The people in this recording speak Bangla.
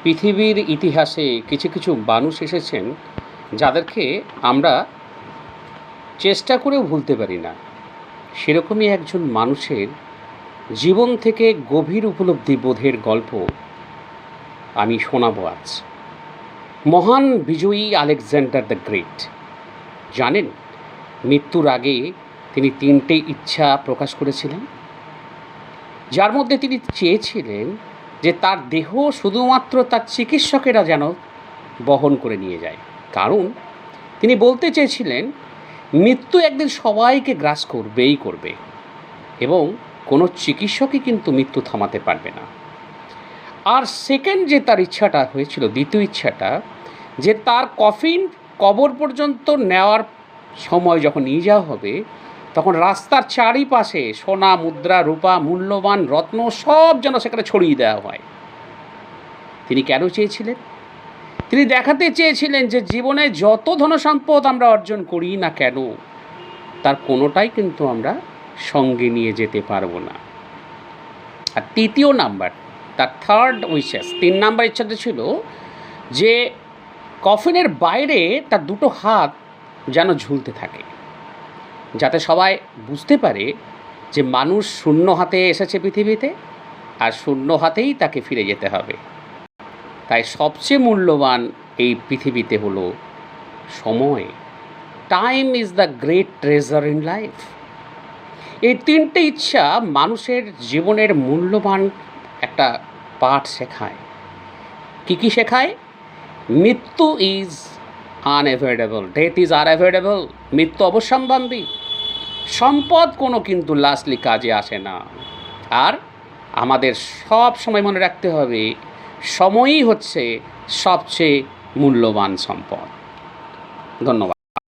পৃথিবীর ইতিহাসে কিছু কিছু মানুষ এসেছেন যাদেরকে আমরা চেষ্টা করেও ভুলতে পারি না। সেরকমই একজন মানুষের জীবন থেকে গভীর উপলব্ধি বোধের গল্প আমি শোনাবো আজ। মহান বিজয়ী আলেকজান্ডার দ্য গ্রেট। জানেন, মৃত্যুর আগে তিনি 3টে ইচ্ছা প্রকাশ করেছিলেন, যার মধ্যে তিনি চেয়েছিলেন যে তার দেহ শুধুমাত্র তার চিকিৎসকেরা যেন বহন করে নিয়ে যায়। কারণ তিনি বলতে চেয়েছিলেন মৃত্যু একদিন সবাইকে গ্রাস করবেই করবে এবং কোনো চিকিৎসকই কিন্তু মৃত্যু থামাতে পারবে না। আর সেকেন্ড যে তার ইচ্ছাটা হয়েছিল, দ্বিতীয় ইচ্ছাটা, যে তার কফিন কবর পর্যন্ত নেওয়ার সময় যখন নিয়ে যাওয়া হবে তখন রাস্তার চারিপাশে সোনা, মুদ্রা, রূপা, মূল্যবান রত্ন সব যেন সেখানে ছড়িয়ে দেওয়া হয়। তিনি কেন চেয়েছিলেন? তিনি দেখাতে চেয়েছিলেন যে জীবনে যত ধনসম্পদ আমরা অর্জন করি না কেন, তার কোনোটাই কিন্তু আমরা সঙ্গে নিয়ে যেতে পারবো না। আর তৃতীয় নাম্বার, তার থার্ড উইশেস, 3 নাম্বার ইচ্ছাটা ছিল যে কফিনের বাইরে তার 2টো হাত যেন ঝুলতে থাকে, যাতে সবাই বুঝতে পারে যে মানুষ শূন্য হাতে এসেছে পৃথিবীতে আর শূন্য হাতেই তাকে ফিরে যেতে হবে। তাই সবচেয়ে মূল্যবান এই পৃথিবীতে হলো সময়। Time is the great treasure in life. এই 3টে ইচ্ছা মানুষের জীবনের মূল্যবান একটা পাঠ শেখায়। কী শেখায়? মৃত্যু ইজ আনএভয়েডেবল, ডেথ ইজ আনএভয়েডেবল। মৃত্যু অবশ্যম্ভাবী। সম্পদ কোনো কিন্তু লাস্টলি কাজে আসে না। আর আমাদের সব সময় মনে রাখতে হবে সময়ই হচ্ছে সবচেয়ে মূল্যবান সম্পদ। ধন্যবাদ।